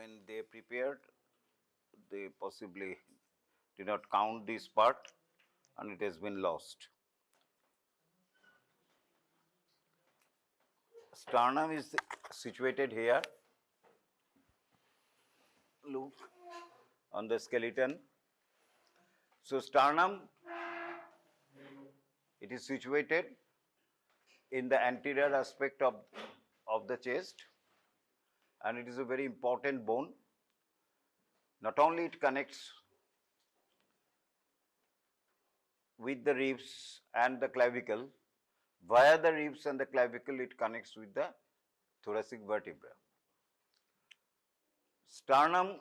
when they prepared, they possibly did not count this part and it has been lost. Sternum is situated here. Look on the skeleton. So sternum, it is situated in the anterior aspect of the chest, and it is a very important bone. Not only it connects with the ribs and the clavicle, via the ribs and the clavicle it connects with the thoracic vertebra. Sternum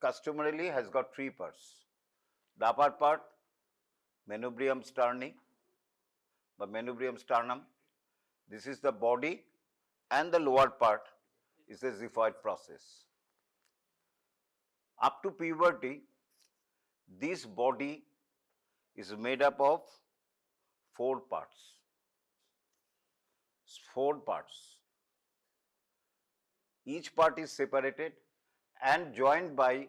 customarily has got three parts. The upper part, manubrium sterni, the manubrium sternum, this is the body, and the lower part is the xiphoid process. Up to puberty, this body is made up of four parts. Four parts. Each part is separated and joined by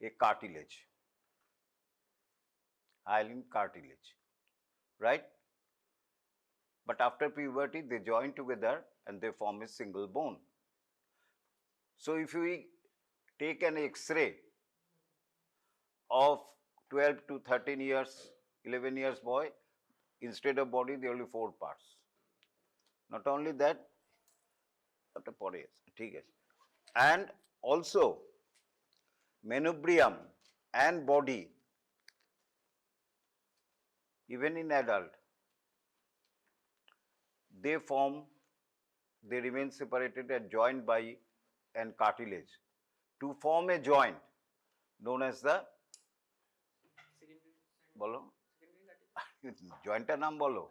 a cartilage, hyaline cartilage, right? But after puberty, they join together and they form a single bone. So if we take an X-ray of 12 to 13 years, 11 years boy, instead of body, there are only four parts. Not only that, and also manubrium and body, even in adult, they remain separated and joined by an cartilage to form a joint known as the bolo joint naam bolo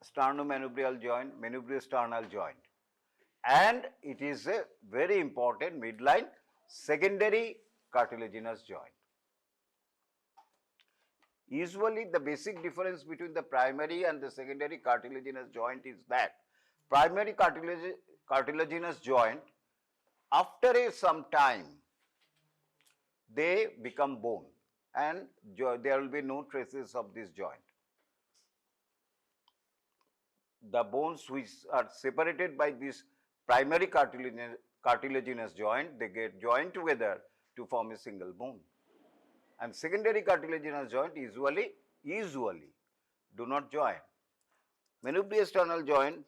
sternum-manubrial joint, manubrio-sternal joint, and it is a very important midline secondary cartilaginous joint. Usually the basic difference between the primary and the secondary cartilaginous joint is that primary cartilaginous joint, after some time, they become bone and there will be no traces of this joint. The bones which are separated by this primary cartilaginous joint, they get joined together to form a single bone. And secondary cartilaginous joint usually do not join. Manubrio-sternal joint,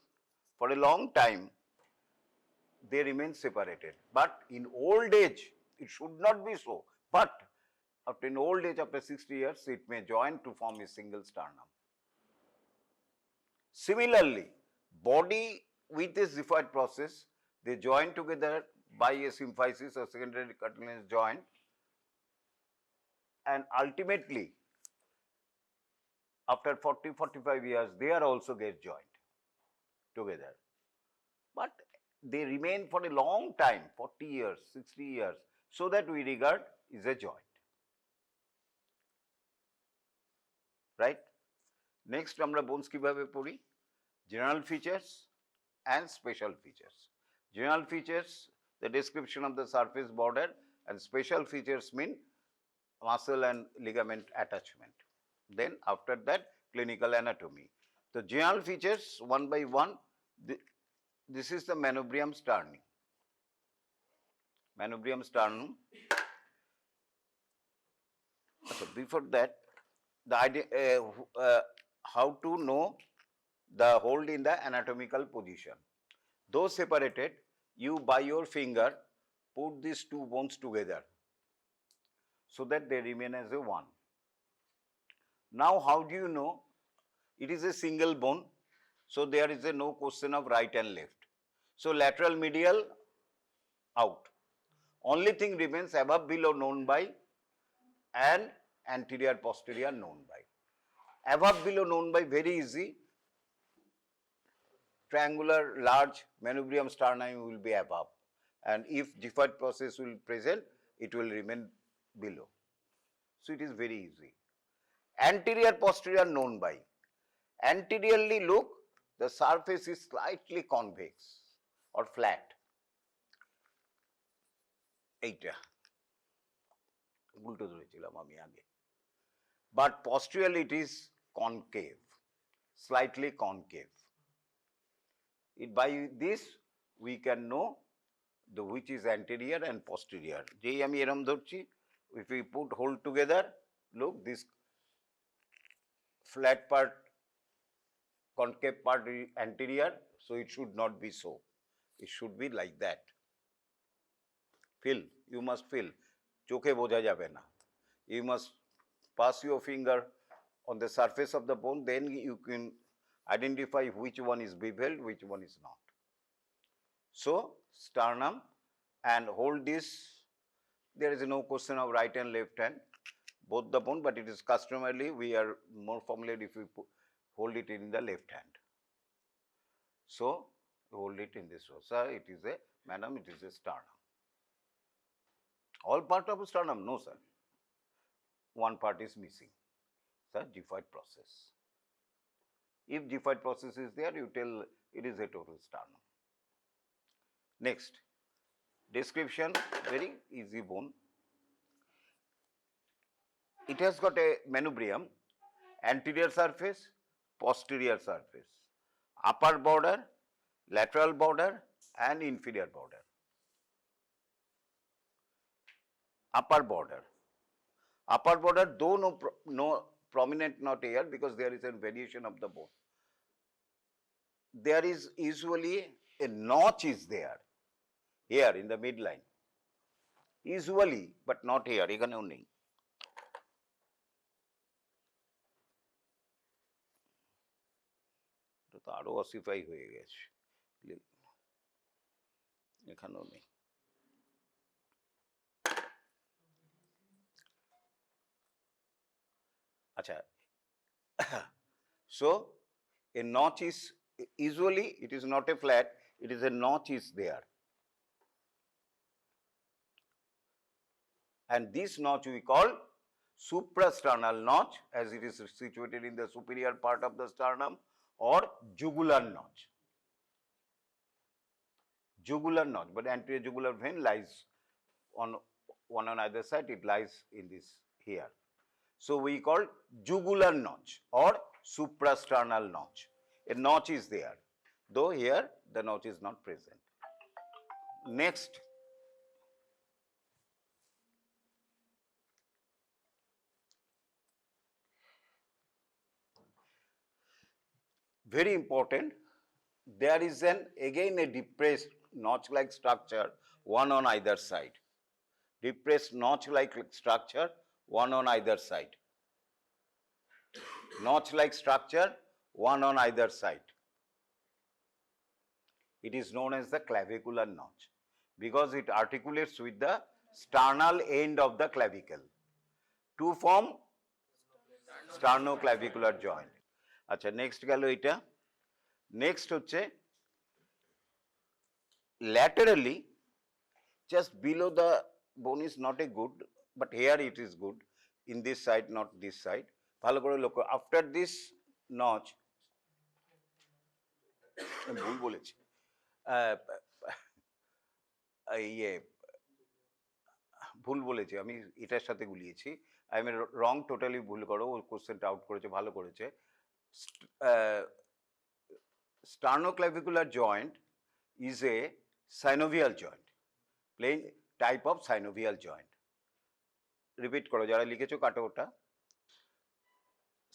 for a long time, they remain separated. But in old age, it should not be so. But after in old age, after 60 years, it may join to form a single sternum. Similarly, body with a xiphoid process, they join together by a symphysis or secondary cartilaginous joint, and ultimately, after 40-45 years, they are also get joined together. But they remain for a long time, 40 years, 60 years, so that we regard is a joint. Right? Next, আমরা bones কিভাবে পড়ি? General features and special features. General features, the description of the surface border, and special features mean muscle and ligament attachment. Then after that, clinical anatomy. The general features, one by one, this is the manubrium sterni. Manubrium sternum. So before that, the idea, how to know the hold in the anatomical position. Though separated, you by your finger put these two bones together so that they remain as a one. Now, how do you know? It is a single bone, so there is a no question of right and left. So lateral medial out. Only thing remains above below known by and anterior posterior known by. Above below known by very easy. Triangular large manubrium sternum will be above, and if xiphoid process will present, it will remain below. So it is very easy. Anterior posterior known by. Anteriorly look, the surface is slightly convex. or flat. এইটা উল্টো ধরেছিলাম আমি আগে, but posteriorly it is concave, slightly concave. By this we can know the which is anterior and posterior. যেই আমি এরম ধরছি, if we put whole together, look, this flat part, concave part is anterior, so it should not be so. It should be like that. Feel, you must feel. চোখে বোঝা যাবে না. You must pass your finger on the surface of the bone, then you can identify which one is beveled, which one is not. So, sternum, and hold this. There is no question of right and left hand, both the bone, but it is customarily we are more familiar if we hold it in the left hand. So, hold it in this way. Sir, it is a, madam, it is a sternum. All part of a sternum? No, sir. One part is missing. Sir, Gifford process. If Gifford process is there, you tell it is a total sternum. Next, description, very easy bone. It has got a manubrium, anterior surface, posterior surface, upper border, lateral border, and inferior border. Upper border. Upper border, though no prominent not here because there is a variation of the bone. There is usually a notch is there, here in the midline. Usually, but not here. এখানেও নেই. তো আরো অসিফাই হয়ে গেছে. এখানেও নেই. আচ্ছা. So, a notch is, usually it is not a flat, it is a notch is there. And this notch we call suprasternal notch, as it is situated in the superior part of the sternum, or jugular notch. Jugular notch, but anterior jugular vein lies on one on either side, it lies in this here. So, we call jugular notch or suprasternal notch. A notch is there, though here the notch is not present. Next, very important, there is again a depressed notch-like structure, one on either side. Depressed notch-like structure, one on either side. Notch-like structure, one on either side. It is known as the clavicular notch because it articulates with the sternal end of the clavicle to form sternoclavicular joint. আচ্ছা, next গেল এটা. Next হচ্ছে laterally, just below the bone is not a good, but here it is good. In this side, not this side. ভালো করে লক্ষ্য. After this notch, ভুল বলেছি. ভুল বলেছি আমি, এটার সাথে গুলিয়েছি. আই এম রং, টোটালি ভুল করো. ও কোশ্চেনটা আউট করেছে, ভালো করেছে. Sternoclavicular joint is a synovial joint, plain type of synovial joint. Repeat করো, যারা লিখেছো কাটো ওটা.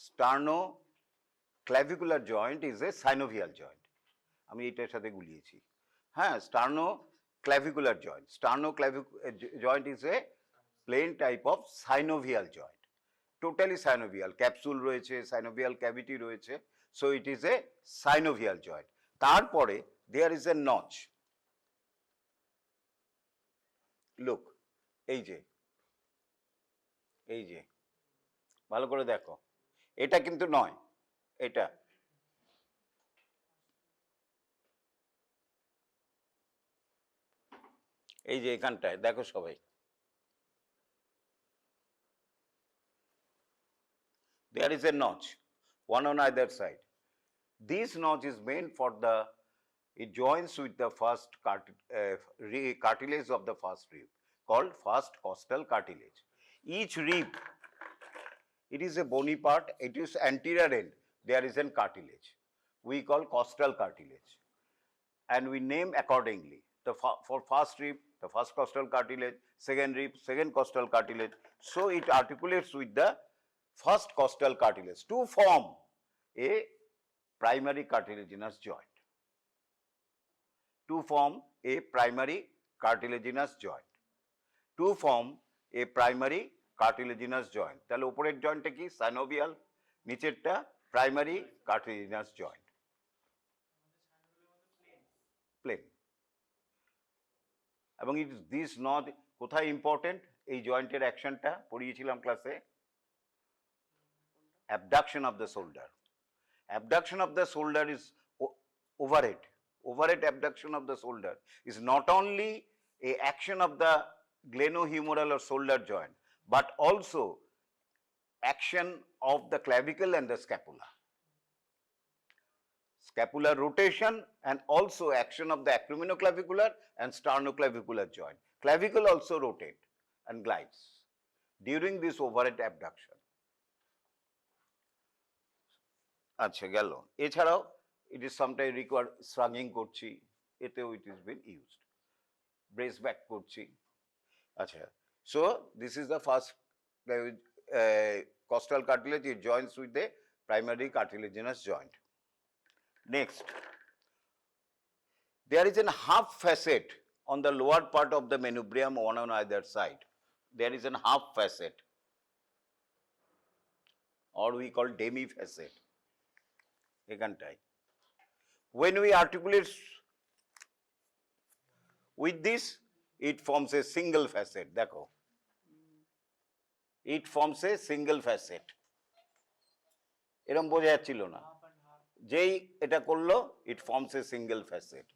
Sternoclavicular joint is a synovial joint. আমি এটার সাথে গুলিয়েছি. হ্যাঁ, sternoclavicular joint. Sternoclavicular joint is a plain type of synovial joint. Totally synovial. Capsule রয়েছে, synovial cavity রয়েছে. So it is a synovial joint. তারপরে there is a notch. Look, এই যে ভালো করে দেখো, এটা কিন্তু নয়, এটা এই যে এখানটায় দেখো সবাই, there is a notch, one on either side. This notch is meant for the It joins with the first cartilage of the first rib called first costal cartilage. Each rib, it is a bony part, it is anterior end, there is a cartilage. We call costal cartilage and we name accordingly. For first rib, the first costal cartilage, second rib, second costal cartilage. So it articulates with the first costal cartilage to form a primary cartilaginous joint. To form a primary cartilaginous joint. To form a primary cartilaginous joint. তাহলে উপরের জয়েন্টটা কি? synovial, নিচেরটা primary cartilaginous joint. Plain. এবং this not কোথায় important? এই জয়েন্টের অ্যাকশনটা পড়িয়েছিলাম ক্লাসে। Abduction of the shoulder. Abduction of the shoulder is overhead. Overhead abduction of the shoulder is not only a action of the glenohumeral or shoulder joint, but also action of the clavicle and the scapula. Scapular rotation and also action of the acromioclavicular and sternoclavicular joint. Clavicle also rotate and glides during this overhead abduction. আচ্ছা গেল। এছাড়াও it is sometimes required shrugging করছি, এতেও it is been used. Brace back করছি। আচ্ছা, so this is the first costal cartilage. It joins with the primary cartilaginous joint. Next, there is a half facet on the lower part of the manubrium, one on either side. There is a half facet, or we call demi facet. এখানটায় when we articulate with this, it forms a single facet. দেখো, it forms a single facet. এরকম বোঝা যাচ্ছিল না? যেই এটা করলো, it forms a single facet.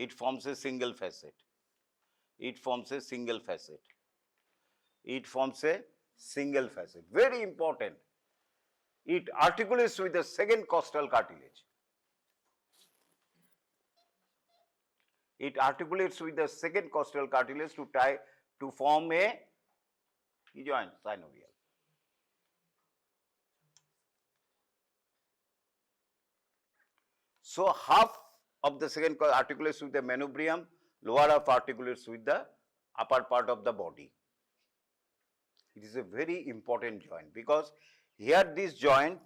It forms a single facet. It forms a single facet. It forms a single facet. Very important. It articulates with the second costal cartilage. It articulates with the second costal cartilage to form a joint, synovial. So half of the second articulates with the manubrium, lower half articulates with the upper part of the body. It is a very important joint because here this joint,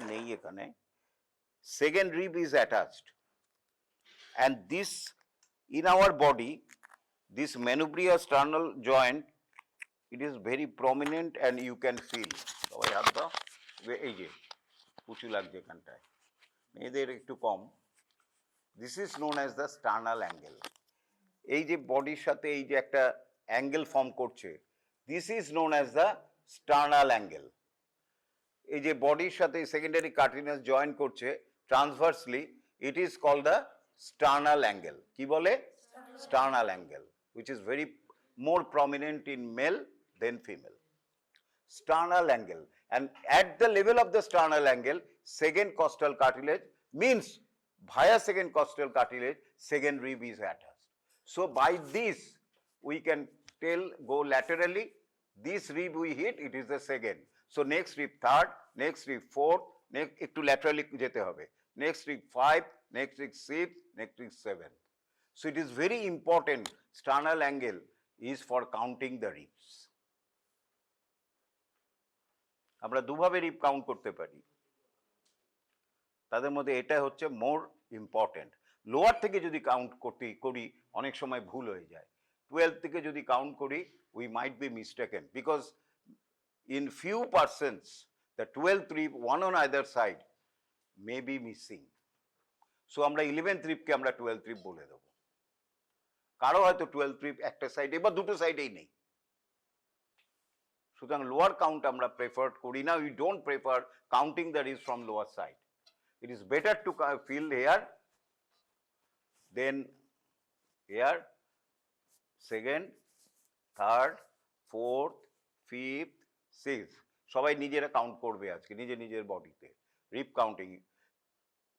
নেই এখানে, second rib is attached, and this in our body, this manubriosternal joint, it is very prominent and you can feel. সবাই হাত দাও, এই যে উঁচু লাগছে এখানটায়, মেয়েদের একটু কম। This is known as the sternal angle. এই যে বডির সাথে এই যে একটা অ্যাঙ্গেল ফর্ম করছে, this is known as the sternal angle. এই যে বডির সাথে সেকেন্ডারি কার্টিলাজিনাস জয়েন করছে transversely, it is called the sternal angle. কি বলে? Sternal angle, which is very more prominent in male than female. Sternal angle, and at the level of the sternal angle, second costal cartilage means via second costal cartilage, second rib is attached. So by this we can tell, go laterally, this rib we hit, it is the second. So next rib third, next rib fourth, next একটু laterally যেতে হবে, next rib 5, next rib 6, next rib 7. So it is very important, sternal angle is for counting the ribs. আমরা দুভাবে rib count করতে পারি, তাদের মধ্যে এটা হচ্ছে মোর ইম্পর্টেন্ট। লোয়ার থেকে যদি কাউন্ট করি অনেক সময় ভুল হয়ে যায়। 12 থেকে যদি কাউন্ট করি, we might be mistaken, because in few persons the 12th rib, one on either side, may be missing. So আমরা 11th rib কে আমরা 12th rib বলে দেব। কারো হয়তো 12th rib একটা সাইডে বা দুটো সাইডেই নেই। সুতরাং লোয়ার কাউন্ট আমরা প্রেফার করি না, we don't prefer counting the ribs from lower side. It is better to feel here, then here, second, third, fourth, fifth, six, সবাই নিজেরা কাউন্ট করবে আজকে নিজের বডিতে রিপ counting.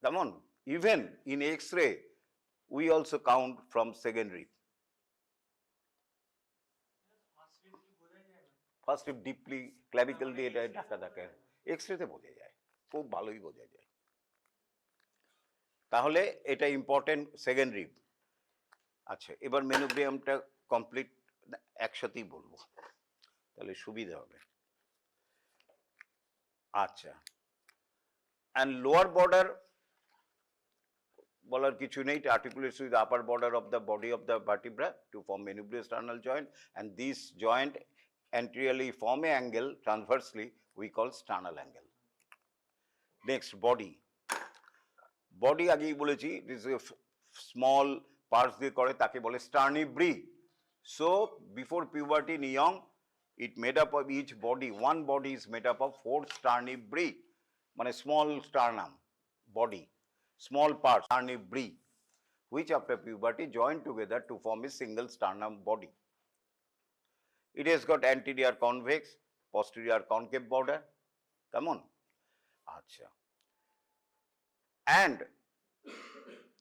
Come on, even in X-ray, we also count from second rib. First rib deeply clavicle দিয়ে এটা ঢাকা থাকে, এক্সরেতে বোঝা যায়, খুব ভালোই বোঝা যায়। তাহলে এটা ইম্পর্টেন্ট সেকেন্ড রিব। আচ্ছা, এবার মেনোব্রিয়ামটা কমপ্লিট একসাথেই বলবো, তাহলে সুবিধা হবে। আচ্ছা, অ্যান্ড লোয়ার বর্ডার বলার কিছু নেই, it articulates with the upper border of the body of the vertebra to form manubriosternal joint, and this joint anteriorly form a angle transversely we call sternal angle. Next, body. Body আগেই বলেছি, this is a small parts দিয়ে করে, তাকে বলে sternibri. So before puberty in young, it made up of each body, one body is made up of 4 sternibri, মানে small sternum body, small parts, sternibri, which after puberty join together to form a single sternum body. It has got anterior convex, posterior concave border. Come on. Acha. And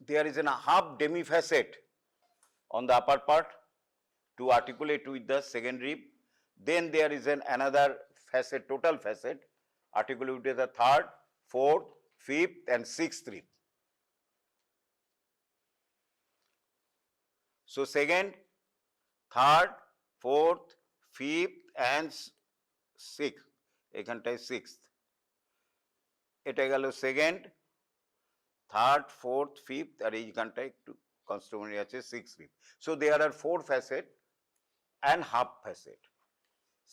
there is a half demifacet on the upper part to articulate with the second rib. Then there is another facet, total facet, articulate with the third, fourth, fifth, and sixth rib. So second, third, fourth, fifth, and sixth. এখানটায় sixth. এটা গেল second, third, fourth, fifth, আর এইখানটায় একটু কনস্ট্রুমেন্ট আছে six rib. So there are 4 facet and half facet,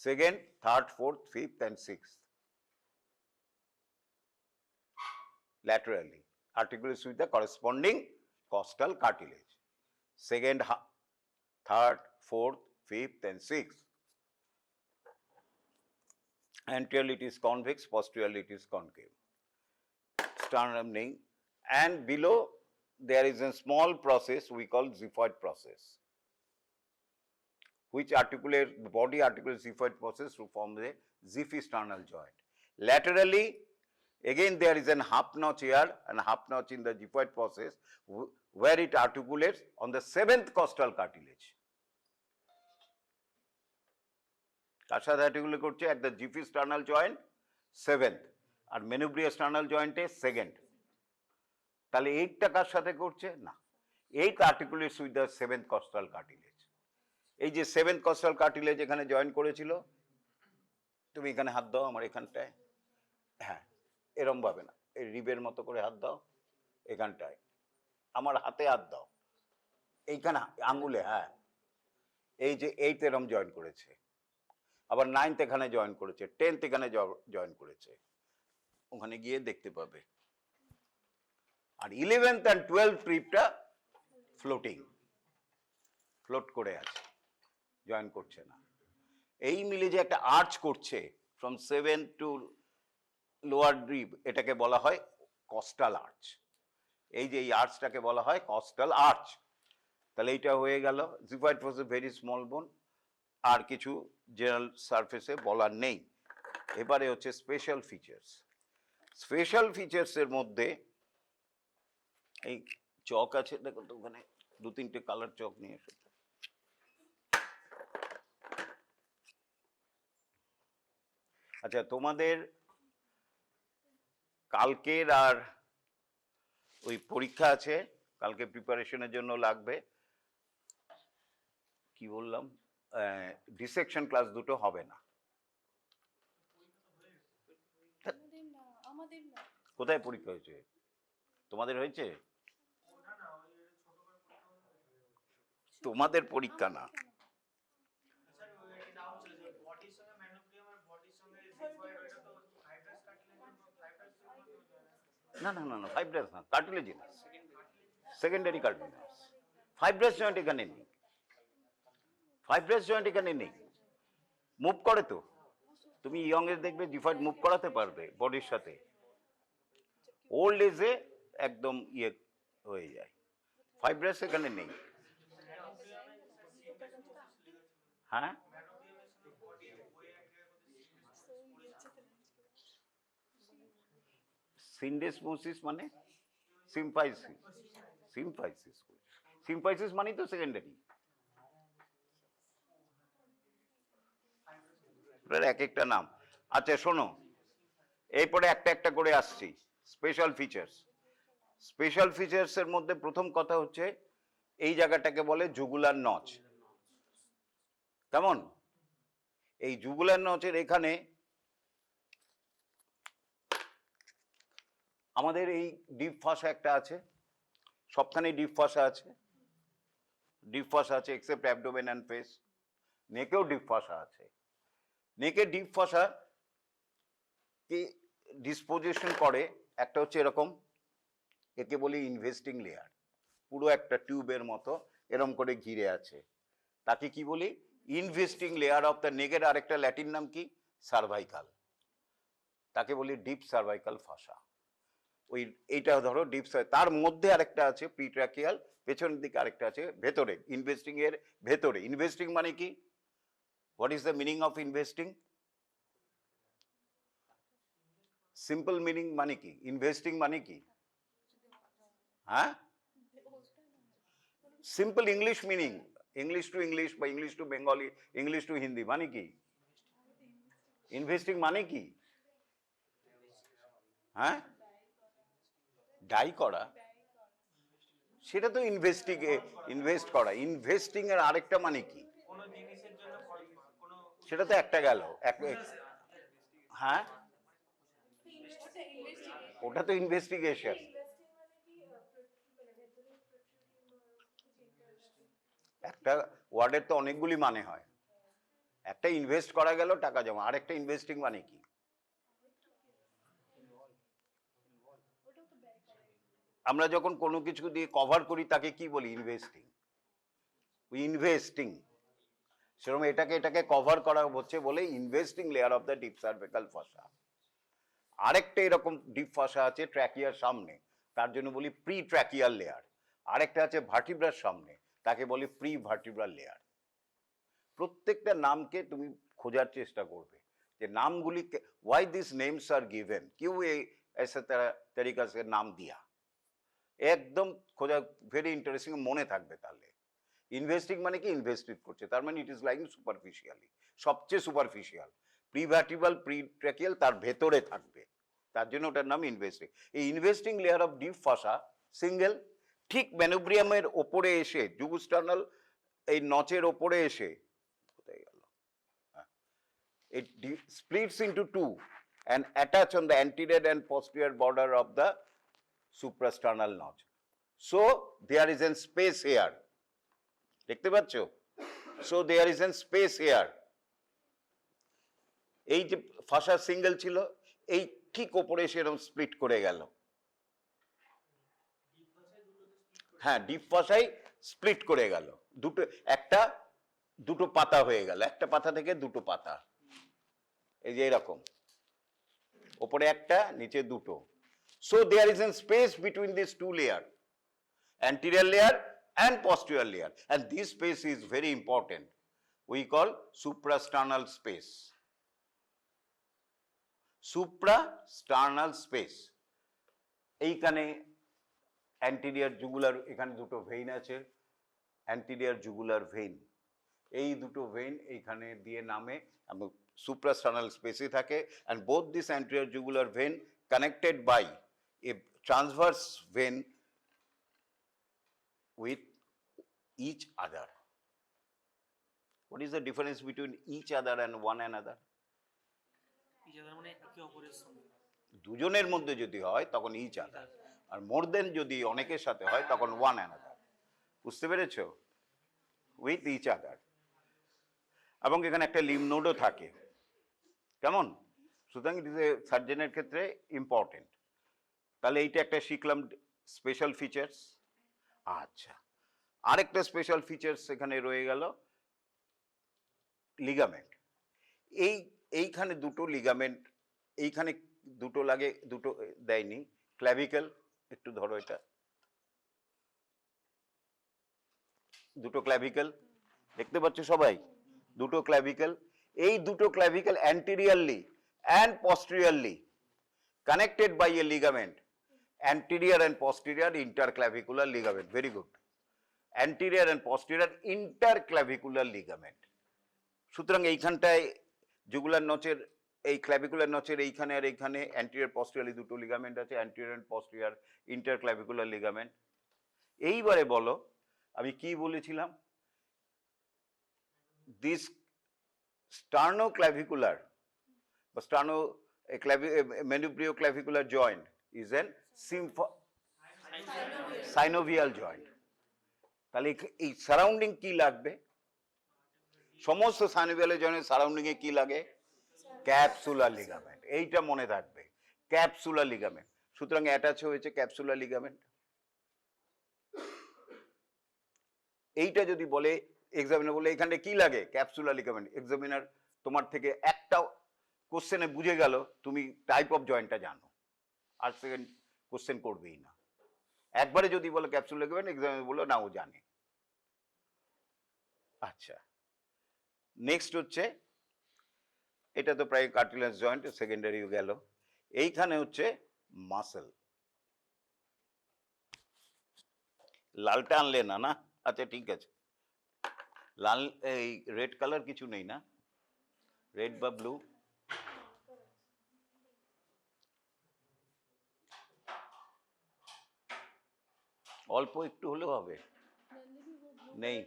second, third, fourth, fifth, and sixth. Laterally articulates with the corresponding costal cartilage. Second, third, fourth, fifth, and sixth. Anteriorly it is convex, posteriorly it is concave. Sternum name, and below there is a small process we call xiphoid process, which articulates, the body articulates xiphoid process to form the xiphisternal joint. Laterally, again there is a half notch here and half notch in the xiphoid process where it articulates on the 7th costal cartilage. তার সাথে articulate করছে at the xiphisternal joint 7th, R manubriosternal joint-এ 2nd। তাহলে 8টা কার সাথে করছে না, 8 articulates with the 7th costal cartilage. এই যে 7th costal cartilage এখানে জয়েন করেছিল, তুমি এখানে হাত দাও আমার এখানটায়, হ্যাঁ এরম ভাবে না, এই রিবের মতো করে হাত দাও এখানটায়, আমার হাতে হাত দাও এইখানে আঙ্গুলে, হ্যাঁ এই যে 8th এরম জয়েন করেছে, আবার 9th এখানে জয়েন করেছে, 10th এখানে জয়েন করেছে, ওখানে গিয়ে দেখতে পাবে। আর 11th and 12th রিবটা ফ্লোটিং, ফ্লোট করে আছে, জয়েন করছে না। এই মিলে যে একটা আর্চ করছে ফ্রম 7 টু লোয়ার রিব, এটাকে বলা হয় কস্টাল আর্চ। এই যে এই আর্চটাকে বলা হয় কস্টাল আর্চ। তাহলে এইটা হয়ে গেল জিফয়েড প্রসেস, ভেরি স্মল বোন, আর কিছু জেনারেল সারফেসে বলার নেই। এবারে হচ্ছে স্পেশাল ফিচার্স। স্পেশাল ফিচার্সের মধ্যে এই চক আছে, দেখো তো ওখানে 2-3টে কালার চক নিয়ে এসো। আচ্ছা, তোমাদের কালকের আর ওই পরীক্ষা আছে, কালকে প্রিপারেশনের জন্য লাগবে, কি বললাম, ডিসেকশন ক্লাস দুটো হবে না। কোথায় পরীক্ষা হয়েছে? তোমাদের হয়েছে? তোমাদের পরীক্ষা না, না না না না, ফাইব্রাস না, cartilaginous, secondary cartilaginous. Fibrous joint এখানে নেই, ফাইব্রাস জয়েন্ট এখানে নেই, মুভ করে তো। তুমি ইয়ং এজ দেখবে জিফয়েড মুভ করাতে পারবে বডির সাথে, ওল্ড এজে একদম ইয়ে হয়ে যায়, ফাইব্রাস এখানে নেই। হ্যাঁ, সিন্ডেসমোসিস মানে সিম্পাইসিস, সিম্পাইসিস, সিম্পাইসিস মানে তো সেকেন্ডারি। এক একটা নাম। আচ্ছা শোনো, এরপরে একটা একটা করে আসছি। স্পেশাল ফিচার্স, স্পেশাল ফিচার্স এর মধ্যে প্রথম কথা হচ্ছে এই জায়গাটাকে বলে জুগুলার নচ। কেমন? এই জুগুলার নচের এখানে আমাদের এই ডিপ ফাঁসা একটা আছে, সবখানে ডিপ ফাঁসা আছে, ডিপ ফাঁসা আছে এক্সেপ্ট অ্যাবডোমেন অ্যান্ড ফেস। নেকেও ডিপ ফাঁসা আছে। নেকে ডিপ ফাঁসা কি ডিসপোজিশন করে, একটা হচ্ছে এরকম, একে বলি ইনভেস্টিং লেয়ার, পুরো একটা টিউবের মতো এরকম করে ঘিরে আছে, তাকে কি বলি ইনভেস্টিং লেয়ার অফ দ্য নেকের। আরেকটা ল্যাটিন নাম কি সার্ভাইকাল, তাকে বলি ডিপ সার্ভাইকাল ফাঁসা। ওই এইটা ধরো ডিপ, তার মধ্যে আরেকটা আছে প্রিট্রাকিয়াল, পেছনের দিকে আরেকটা আছে ভেতরে, ইনভেস্টিং এর ভেতরে। ইনভেস্টিং মানে কি? What is the meaning of investing? Simple meaning মানে কি? ইনভেস্টিং মানে কি? হ্যাঁ, simple English meaning, English to English বা English to Bengali, English to Hindi মানে কি? ইনভেস্টিং মানে কি? হ্যাঁ, ডাই করা, সেটা তো ইনভেস্টিং, ইনভেস্ট করা। ইনভেস্টিং এর আরেকটা মানে কি? সেটা তো একটা গেল। হ্যাঁ, ওটা তো ইনভেস্টিগেশন। একটা ওয়ার্ডের তো অনেকগুলি মানে হয়, একটা ইনভেস্ট করা গেল টাকা জমা, আরেকটা ইনভেস্টিং মানে কি? আমরা যখন কোনো কিছু দিয়ে কভার করি তাকে কি বলি? ইনভেস্টিং। ইনভেস্টিং সেরকম এটাকে কভার করা হচ্ছে বলে investing layer of the deep cervical fossa. আরেকটা এরকম ডিপ ফসা আছে ট্র্যাকিয়ার সামনে, তার জন্য বলি প্রি ট্র্যাকিয়াল লেয়ার। আরেকটা আছে ভার্টিব্রার সামনে, তাকে বলি প্রি ভার্টিব্রাল লেয়ার। প্রত্যেকটা নামকে তুমি খোঁজার চেষ্টা করবে যে নামগুলি why this names are given, क्यों ऐसे तरीका से नाम दिया, একদম খোঁজা, ভেরি ইন্টারেস্টিং, মনে থাকবে তাহলে। ইনভেস্টিং মানে কি? ইনভেস্টিগ করছে, তার মানে ইট ইজ লাইং সুপারফিশিয়ালি, সবচেয়ে সুপারফিশিয়াল। প্রিভার্টিবাল প্রিট্র্যাকিয়াল তার ভেতরে থাকবে, তার জন্য ওটার নাম ইনভেস্টিং। এই investing layer of deep fossa single, ঠিক ম্যানোব্রিয়ামের ওপরে এসে, জুগুস্টার্নাল এই নচের ওপরে এসে, কোথায় গেল, it splits into two and attach on the anterior and posterior border of the suprasternal notch. So there is a space here. দেখতে পাচ্ছ? So there is a space here. এই যে ফাসা সিঙ্গেল ছিল, এই ঠিক ওপরে এসে এরকম স্প্লিট করে গেল। হ্যাঁ, ডিপ ফাসাই স্প্লিট করে গেল, দুটো, একটা দুটো পাতা হয়ে গেল, একটা পাতা থেকে দুটো পাতা, এই যে এরকম, ওপরে একটা নিচে দুটো। So there is an space between this two layer, anterior layer and posterior layer, and this space is very important. We call suprasternal space. Suprasternal space. এইখানে anterior jugular, এখানে দুটো ভেইন আছে, anterior jugular vein, এই দুটো vein এইখানে দিয়ে নামে suprasternal space এ থাকে, and both this anterior jugular vein connected by a transverse vein with each other. What is the difference between each other and one another? দুজনের মধ্যে যদি হয় তখন ইচ আদার, আর মোর দেন যদি অনেকের সাথে হয় তখন ওয়ান অ্যানাদার। বুঝতে পেরেছো? With each other. এবং এখানে একটা লিম্ফ নোডও থাকে, কেমন? সুতরাং ইট ইজ এ সার্জনের ক্ষেত্রে ইম্পর্টেন্ট। তাহলে এইটা একটা শিখলাম স্পেশাল ফিচার্স। আচ্ছা, আরেকটা স্পেশাল ফিচার্স এখানে রয়ে গেল লিগামেন্ট। এইখানে দুটো লিগামেন্ট, এইখানে দুটো লাগে, দুটো দেয়নি, ক্ল্যাভিকেল, একটু ধরো এটা, দুটো ক্ল্যাভিকেল দেখতে পাচ্ছ সবাই, দুটো ক্ল্যাভিকেল। এই দুটো clavicle anteriorly and posteriorly connected by a ligament anterior and posterior interclavicular ligament, very good, anterior and posterior interclavicular ligament. সুতরাং এইখানটায় জুগুলার নচের এই ক্ল্যাভিকুলার নচের এইখানে আর এইখানে অ্যান্টিরিয়র পস্টেরিয়র দুটো লিগামেন্ট আছে, অ্যান্টিরিয়র এন্ড পস্টেরিয়র ইন্টারক্ল্যাভিকুলার লিগামেন্ট। এইবারে বলো আমি কি বলেছিলাম, দিস sternoclavicular বা manubrioclavicular joint is an synovial joint। তাহলে এই সারাউন্ডিং কি লাগবে, সমস্ত সাইনোভিয়াল জয়েন্টের সারাউন্ডিং এ কি লাগে, ক্যাপসুলার লিগামেন্ট। এইটা মনে থাকবে, ক্যাপসুলার লিগামেন্ট। সুতরাং অ্যাটাচ হয়েছে ক্যাপসুলার লিগামেন্ট। এইটা যদি বলে এক্সামিনার বলে এখানে কি লাগে, ক্যাপসুলার লিগামেন্ট, এক্সামিনার তোমার থেকে একটা কোশ্চেনে বুঝে গেল তুমি টাইপ অফ জয়েন্টটা জানো, আর সেকেন্ড কোশ্চেন করবেই না। একবারে যদি বলে ক্যাপসুলার লিগামেন্ট, এক্সামিনার বললো না ও জানে। আচ্ছা, নেক্সট হচ্ছে এটা তো প্রায় কার্টিলেজ জয়েন্ট, সেকেন্ডারি গেল। এইখানে হচ্ছে মাসেল। লালটা আনলে না? না, আচ্ছা ঠিক আছে। লাল এই রেড কালার কিছু নেই না, রেড বা ব্লু? অল্প একটু হলেও হবে, নেই?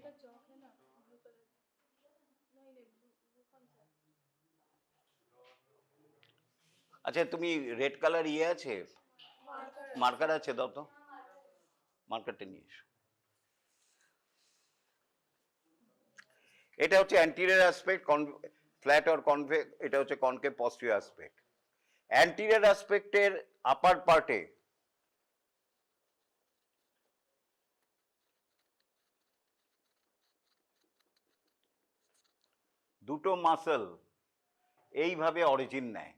আচ্ছা, তুমি রেড কালার ইয়ে আছে, মার্কার আছে, দাও তো, মার্কারটা নিয়ে এসো। এটা হচ্ছে anterior aspect, flat or convex, এটা হচ্ছে কনকেভ পস্টেরিয়র অ্যাসপেক্ট। অ্যান্টিরিয়র অ্যাসপেক্টের আপার পার্টে দুটো মাসল এইভাবে অরিজিন নেয়।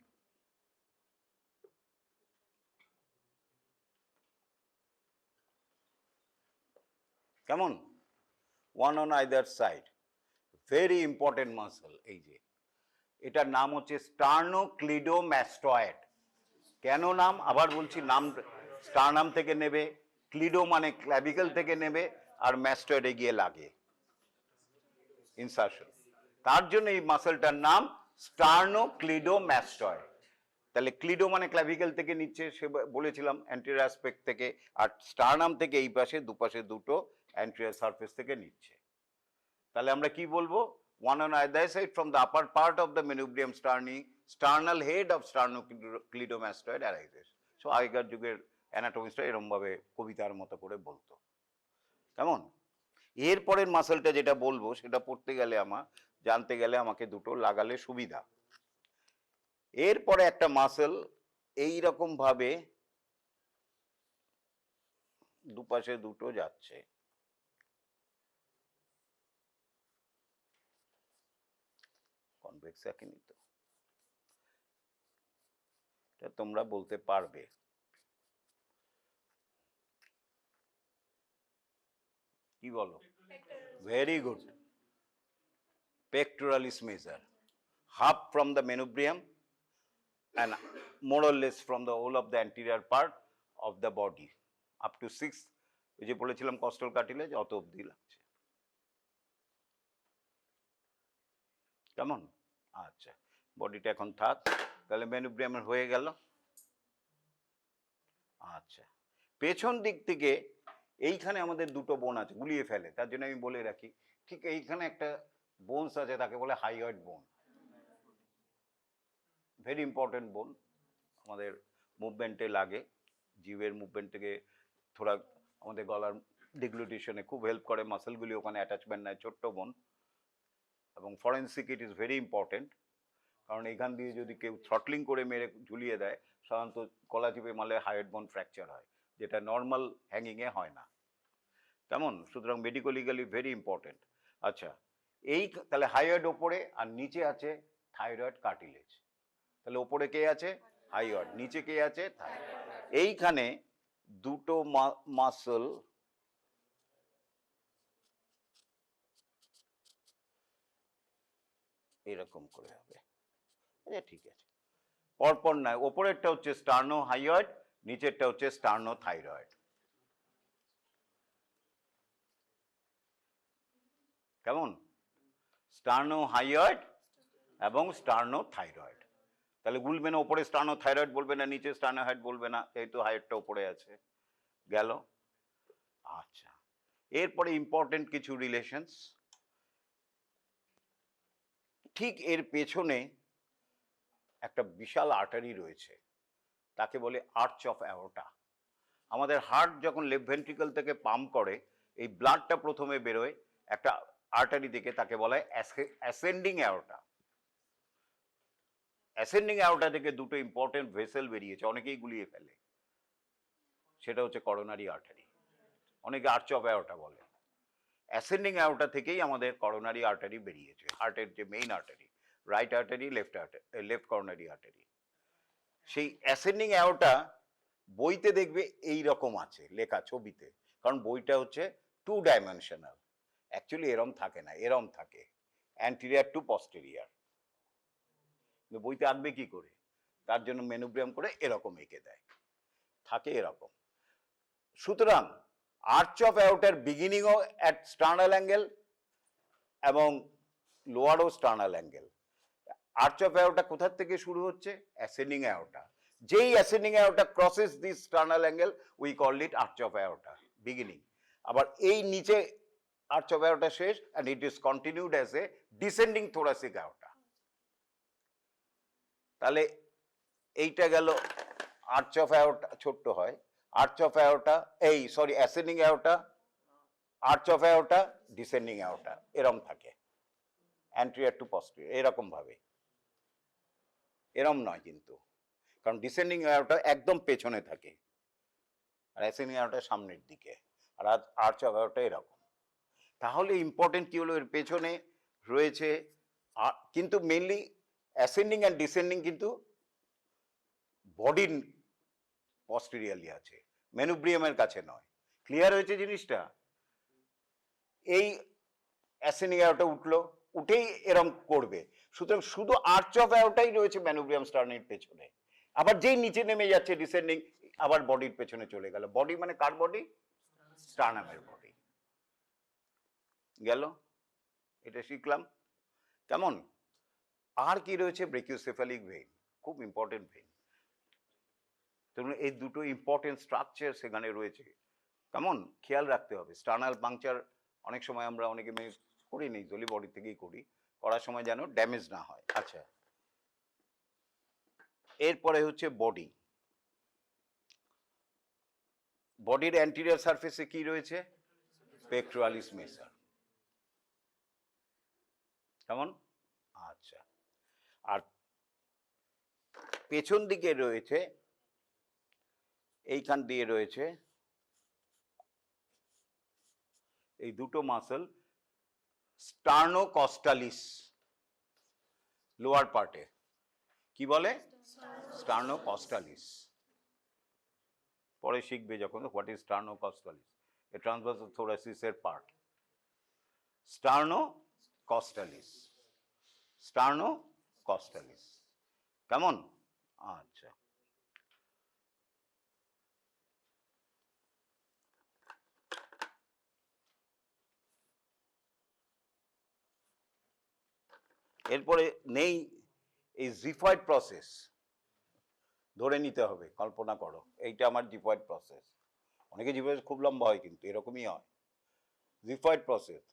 কেমন? One on either side, very important muscle. এই যে এটার নাম হচ্ছে স্টার্নোক্লিডোম্যাস্টয়েড। কেন নাম? আবার বলছি, নাম স্টার্নাম থেকে নেবে, ক্লিডো মানে ক্ল্যাভিকল থেকে নেবে, আর ম্যাস্টয়েডে গিয়ে লাগে ইনসারশন। তার জন্য এই মাসলটার নাম স্টার্নোক্লিডোম্যাস্টয়েড। তাহলে ক্লিডো মানে ক্ল্যাভিকল থেকে নিচ্ছে, সে বলেছিলাম অ্যান্টেরিয়র অ্যাসপেক্ট থেকে, আর স্টার্নাম থেকে এই পাশে দুপাশে দুটো অ্যান্টেরিয়র সারফেস থেকে নিচ্ছে। তাহলে আমরা কি বলবো, one on either side from the upper part of the manubrium sterni, sternal head of sternocleidomastoid arises. So আগেকার যুগের অ্যানাটমিস্টরা এরকম ভাবে কবিতার মতো করে বলতো। কেমন? এরপরের মাসলটা যেটা বলবো সেটা পড়তে গেলে জানতে গেলে আমাকে দুটো লাগালে সুবিধা। এরপরে একটা মাসল এইরকম ভাবে দুপাশে দুটো যাচ্ছে, কনভেক্স আঁকিনি তো, এটা তোমরা বলতে পারবে। কি বলো? Very good, pectoralis major, half from the manubrium and more or less from the whole of the anterior part of the body up to 6, এই যে বলেছিলাম কস্টাল কার্টিলেজ, অত অবধি লাগছে। কেমন? আচ্ছা, বডিটা এখন থাক, তাহলে মেনুব্রিয়ামের হয়ে গেল। আচ্ছা, পেছন দিক থেকে এইখানে আমাদের দুটো বোন আছে, গুলিয়ে ফেলে, তার জন্য আমি বলে রাখি, ঠিক এইখানে একটা বোনস আছে, তাকে বলে হাইওয়েড বোন। ভেরি ইম্পর্টেন্ট বোন, আমাদের মুভমেন্টে লাগে, জিভের মুভমেন্ট থেকে থোড়া আমাদের গলার ডিগ্লুটেশনে খুব হেল্প করে, মাসেলগুলি ওখানে অ্যাটাচমেন্ট নেয়, ছোট্ট বোন। এবং forensic it is very important, কারণ এখান দিয়ে যদি কেউ থ্রটলিং করে মেরে ঝুলিয়ে দেয়, সাধারণত গলা চিপে মারলে হাইওয়েড বোন ফ্র্যাকচার হয়, যেটা নর্মাল হ্যাঙ্গিংয়ে হয় না। কেমন? সুতরাং মেডিকোলিগালি ভেরি ইম্পর্টেন্ট। আচ্ছা, এই তাহলে হাইওয়েড ওপরে আর নিচে আছে থাইরয়েড কার্টিলেজ। তাহলে ওপরে কে আছে? হাইওয়েড। নিচে কে আছে? থাইরয়েড। এইখানে দুটো মাসল এরকম করে হবে। আচ্ছা ঠিক আছে, পরপর নয়, ওপরেরটা হচ্ছে স্টার্নো হাইওয়েড, নিচেরটা হচ্ছে স্টার্নোথাইরয়েড। কেমন? স্টার্নোহাইয়েড এবং স্টার্নোথাইরয়েড। তাহলে গুলবে না, ওপরে স্টার্নোথাইরয়েড বলবে না, নিচে স্টার্নোহাইড বলবে না, যেহেতু হাইয়েডটা ওপরে আছে। গেল? আচ্ছা, এরপরে ইম্পর্টেন্ট কিছু রিলেশনস। ঠিক এর পেছনে একটা বিশাল আর্টারি রয়েছে, তাকে বলে আর্চ অফ অ্যাওর্টা। আমাদের হার্ট যখন লেফট ভেন্ট্রিকল থেকে পাম্প করে, এই ব্লাডটা প্রথমে বেরোয় একটা আর্টারি থেকে, তাকে বলা হয় অ্যাসেন্ডিং অ্যাওর্টা। অ্যাসেন্ডিং অ্যাওর্টা থেকে দুটো ইম্পর্টেন্ট ভেসেল বেরিয়েছে, অনেকেই গুলিয়ে ফেলে। সেটা হচ্ছে করোনারি আর্টারি, অনেকে আর্চ অফ অ্যাওর্টা বলে। অ্যাসেন্ডিং অ্যাওর্টা থেকেই আমাদের করোনারি আর্টারি বেরিয়েছে, হার্টের যে main artery, right artery, left coronary artery. সেই অ্যাসেন্ডিং অ্যাওর্টা বইতে দেখবে এই রকম আছে লেখা, ছবিতে, কারণ বইটা হচ্ছে 2 ডাইমেনশনাল। অ্যাকচুয়ালি এরম থাকে না, এরম থাকে, অ্যান্টিরিয়ার টু পস্টেরিয়ার। বইতে আঁকবে কি করে? তার জন্য মেনুব্রিয়াম করে এরকম এঁকে দেয়, থাকে এরকম। সুতরাং আর্চ অফ অ্যাওর্টার বিগিনিংও অ্যাট স্টার্নাল অ্যাঙ্গেল এবং লোয়ারও sternal angle. Arch of aorta কোথার থেকে শুরু হচ্ছে? Ascending aorta. যেই ascending aorta crosses this sternal angle, we call it arch of aorta beginning. আবার এই নিচে আর্চ অফ অ্যাওর্টা শেষ, and it is continued as a descending thoracic aorta. তাহলে এইটা গেল আর্চ অফ অ্যাওর্টা, ছোট্ট হয় আর্চ অফ অ্যাওর্টা, এই sorry ascending aorta, arch of aorta, descending aorta, এরম থাকে, অ্যান্টেরিয়র টু পস্টেরিয়র, এরকম ভাবে। এরম নয় কিন্তু, কারণ ডিসেন্ডিং অ্যাওর্টা একদম পেছনে থাকে, আর অ্যাসেন্ডিং অ্যাওর্টা সামনের দিকে, আর আর্চ অফ অ্যাওর্টা এরকম। তাহলে ইম্পর্টেন্ট কি হলো? এর পেছনে রয়েছে, কিন্তু মেনলি অ্যাসেন্ডিং অ্যান্ড ডিসেন্ডিং কিন্তু বডির পস্টেরিয়ারলি আছে, মেনুব্রিয়ামের কাছে নয়। ক্লিয়ার হয়েছে জিনিসটা? এই অ্যাসেন্ডিং অ্যাওর্টা উঠলো, উঠেই এরম করবে, সুতরাং শুধু আর্চ অফ অ্যাওর্টাই রয়েছে ম্যানুব্রিয়াম স্টার্নের পেছনে। আবার যেই নিচে নেমে যাচ্ছে ডিসেন্ডিং, আবার বডির পেছনে চলে গেল। বডি মানে কার বডি? স্টার্নামের বডি। গেল? এটা শিখলাম। কেমন? আর কি রয়েছে? ব্রেকিওসেফালিক ভেইন, খুব ইম্পর্টেন্ট ভেইন। তেমন এই দুটো ইম্পর্টেন্ট স্ট্রাকচার সেখানে রয়েছে, কেমন খেয়াল রাখতে হবে। স্টার্নাল পাংচার অনেক সময় আমরা অনেকে করি, নেই জলি বডি থেকেই করি, করার সময় যেন ড্যামেজ না হয়। আচ্ছা, এরপরে হচ্ছে বডি। বডির অ্যান্টিরিয়র সারফেসে কি রয়েছে? Pectoralis major. কেমন? আচ্ছা, আর পেছন দিকে রয়েছে, এইখান দিয়ে রয়েছে এই দুটো মাসল, স্টার্নোকস্টালিস, লোয়ার পার্টে কি বলে? স্টার্নোকস্টালিস। পরে শিখবে যখন, what is sternocostalis, a transversal থোরাসিসের পার্ট। স্টার্নোকস্টালিস, স্টার্নোকস্টালিস, কেমন? আচ্ছা, এরপরে নেই এই জিফয়েড প্রসেস, ধরে নিতে হবে, কল্পনা করো এইটা আমার জিফয়েড প্রসেস। অনেকে জিফয়েড খুব লম্বা হয়, কিন্তু এরকমই হয় জিফয়েড প্রসেস।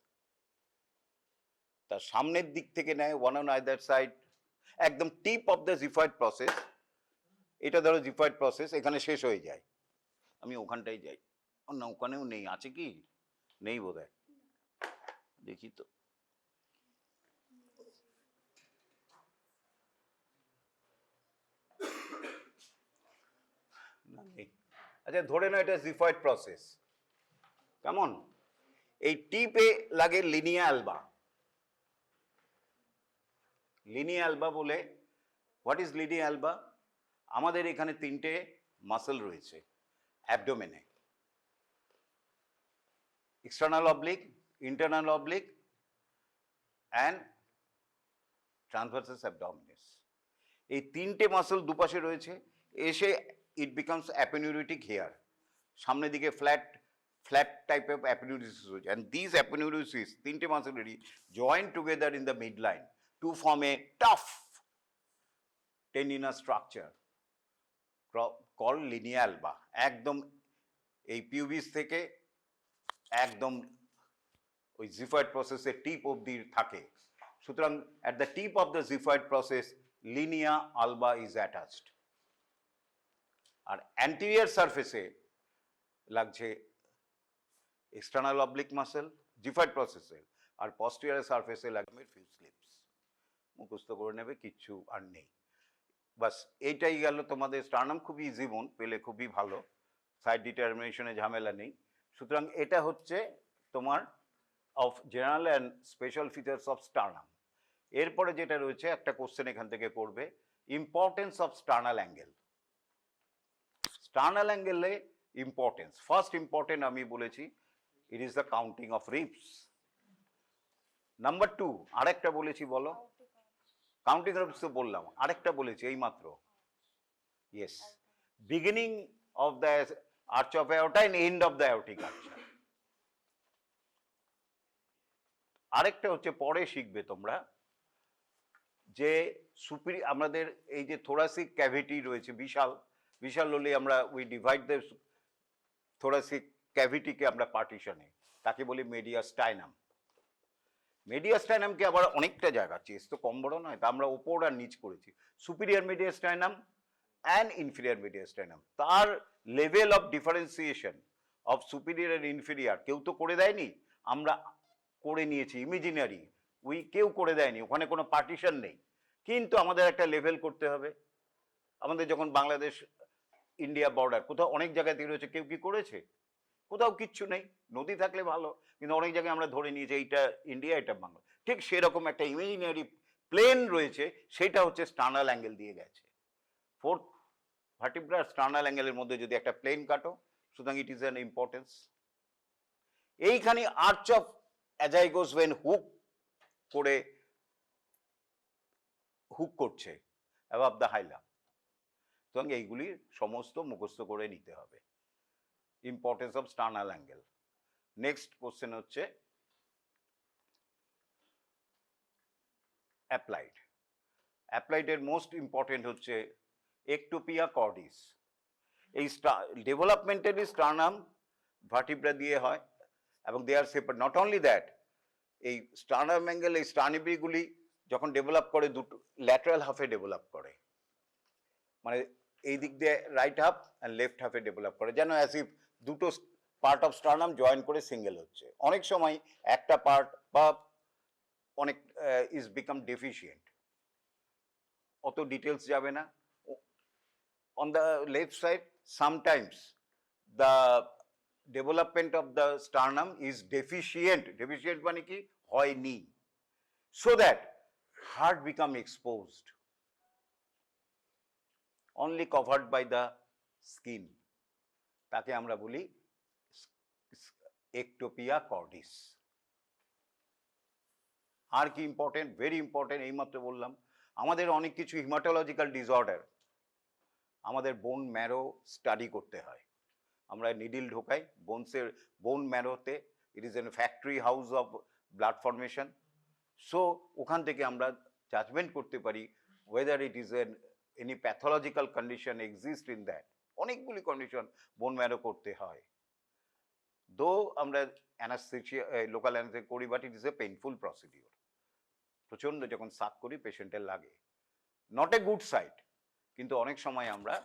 তার সামনের দিক থেকে নেয়, ওয়ান অন আইদার সাইড, একদম tip of the xiphoid process. এটা ধরো জিফয়েড প্রসেস, এখানে শেষ হয়ে যায়। আমি ওখানটাই যাই, না ওখানেও নেই, আছে কি? নেই বোধহয়, দেখি তো। আচ্ছা, ধরে নাও এটা জিফয়েড প্রসেস, কেমন? এই টিপে লাগে লিনিয়া অ্যালবা। লিনিয়া অ্যালবা বলে, হোয়াট ইজ লিনিয়া অ্যালবা? আমাদের এখানে তিনটে মাসল রয়েছে অ্যাবডোমেনে, external oblique, internal oblique and transversus abdominis. এই তিনটে মাসল দুপাশে রয়েছে, এসে it becomes aponeurotic here. সামনের দিকে flat type of aponeurosis হচ্ছে, and these aponeurosis তিনটে muscle join together in the midline to form a tough tendinous structure called linea alba. একদম এই পিউবিস থেকে একদম ওই জিফয়েড প্রসেসের টিপ অবধি থাকে। সুতরাং at the tip of the xiphoid process linea alba is attached, R anterior surface লাগছে external oblique muscle xiphoid process আর posterior surface লাগবে few slips। মুখস্থ করে নেবে, কিচ্ছু আর নেই। বাস এইটাই গেল তোমাদের স্টার্নাম। খুবই ইজি বোন, পেলে খুবই ভালো, সাইড ডিটারমিনেশনে ঝামেলা নেই। সুতরাং এটা হচ্ছে তোমার of general and special features of sternum. এরপরে যেটা রয়েছে একটা কোশ্চেন এখান থেকে করবে, importance of sternal angle. Sternal অ্যাঙ্গেলে ইম্পর্টেন্স, ফার্স্ট ইম্পর্টেন্ট আমি বলেছি it is the counting of ribs. Number 2 আরেকটা বলেছি, বলো। কাউন্টিং রিবস তো বললাম, আরেকটা বলেছি এই মাত্র, yes, beginning of the arch of aorta and end of the aortic arch. আরেকটা হচ্ছে পরে শিখবে তোমরা, যে আমাদের এই যে থোরাসিক ক্যাভিটি রয়েছে, বিশাল বিশাল হলে আমরা উই ডিভাইড দ্য থোরাসিক ক্যাভিটিকে আমরা পার্টিশনে, তাকে বলি মেডিয়াস্টাইনাম। মেডিয়াস্টাইনামকে আবার অনেকটা জায়গা, চেস তো কম বড় নয়, তা আমরা ওপর আর নিচ করেছি। সুপিরিয়র মেডিয়াস্টাইনাম অ্যান্ড ইনফিরিয়র মেডিয়াস্টাইনাম, তার level of differentiation of superior and inferior কেউ তো করে দেয়নি, আমরা করে নিয়েছি ইমাজিনারি, কেউ করে দেয়নি, ওখানে কোনো পার্টিশন নেই, কিন্তু আমাদের একটা লেভেল করতে হবে। আমাদের যখন বাংলাদেশ ইন্ডিয়া বর্ডার, কোথাও অনেক জায়গায় তৈরি হয়েছে, কেউ কি করেছে? কোথাও কিচ্ছু নেই, নদী থাকলে ভালো, কিন্তু অনেক জায়গায় আমরা ধরে নিয়েছি এইটা ইন্ডিয়া এটা বাংলা। ঠিক সেরকম একটা ইমাজিনারি প্লেন রয়েছে, সেটা হচ্ছে স্টার্নাল অ্যাঙ্গেল দিয়ে গেছে। 4th ভার্টিব্রাল স্টার্নাল অ্যাঙ্গেলের মধ্যে যদি একটা প্লেন কাটো, সুতরাং ইট ইজ অ্যান ইম্পর্টেন্স। এইখানে আর্চ অফ অ্যাজাইগোস ভেন হুক করছে অ্যাবাভ দ্য হাইলাম, সুতরাং এইগুলি সমস্ত মুখস্থ করে নিতে হবে। Importance of sternal angle. Next question হচ্ছে অ্যাপ্লাইড। অ্যাপ্লাইডের মোস্ট ইম্পর্টেন্ট হচ্ছে একটোপিয়া কর্ডিস। এই ডেভেলপমেন্টালি স্টার্নাম ভার্টিব্রা দিয়ে হয়, এবং দে আর সেপারেট। নট অনলি দ্যাট, এই স্টার্নাম অ্যাঙ্গেল, এই স্টার্নিবিগুলি যখন ডেভেলপ করে দুটো ল্যাটারাল হাফে ডেভেলপ করে, মানে এই দিক দিয়ে রাইট হাফ অ্যান্ড লেফট হাফে ডেভেলপ করে, যেন অ্যাজ ইফ দুটো পার্ট অফ স্টার্নাম জয়েন করে সিঙ্গেল হচ্ছে। অনেক সময় একটা পার্ট বা অনেক ইজ বিকাম ডেফিসিয়েন্ট, অত ডিটেলস যাবে না। On the left side sometimes the development of the sternum is deficient. Deficient মানে কি, হয়নি, so that heart become exposed, only covered by the skin, তাকে আমরা বলি একটোপিয়া কর্ডিস। আর কি ইম্পর্টেন্ট? ভেরি ইম্পর্টেন্ট, এইমাত্র বললাম, আমাদের অনেক কিছু হিমাটোলজিক্যাল ডিসঅর্ডার আমাদের বোন ম্যারো স্টাডি করতে হয়। আমরা নিডিল ঢোকাই বোন ম্যারোতে, it is an factory house of blood formation. So ওখান থেকে আমরা জাজমেন্ট করতে পারি whether it is any pathological condition exist in that. অনেকগুলি কন্ডিশন বোন ম্যারো করতে হয়, দো আমরা অ্যানাস্থেসিয়া লোকাল অ্যানাস্থেসিয়া করি, but it is a painful procedure. প্রচণ্ড যখন সাক করি পেশেন্টের লাগে, নট এ গুড সাইট। কিন্তু অনেক সময় আমরা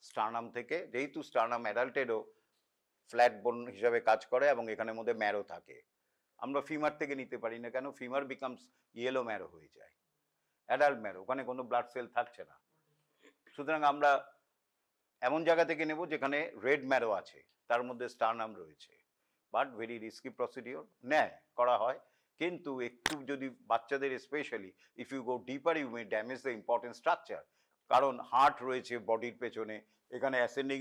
স্টার্নাম থেকে, যেহেতু স্টার্নাম অ্যাডাল্টেরও ফ্ল্যাট বোন হিসাবে কাজ করে এবং এখানের মধ্যে ম্যারো থাকে, আমরা ফিমার থেকে নিতে পারি না, কেন? ফিমার বিকামস ইয়েলো ম্যারো হয়ে যায়, অ্যাডাল্ট ম্যারো, ওখানে কোনো ব্লাড সেল থাকছে না। সুতরাং আমরা এমন জায়গা থেকে নেব যেখানে রেড ম্যারো আছে, তার মধ্যে স্টার্নাম রয়েছে, বাট ভেরি রিস্কি প্রসিডিওর, নেয় করা হয়। কিন্তু একটু যদি বাচ্চাদের specially, if you go deeper you may damage the important structure, কারণ হার্ট রয়েছে বডির পেছনে, এখানে অ্যাসেন্ডিং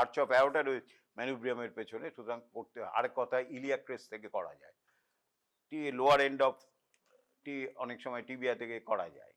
আর্চ অফ অ্যাওর্টা রয়েছে ম্যানুব্রিয়ামের পেছনে, সুতরাং করতে হয়। আরেক কথা, ইলিয়াক ক্রেস্ট থেকে করা যায়, লোয়ার এন্ড অফ অনেক সময় টিবিয়া থেকে করা যায়।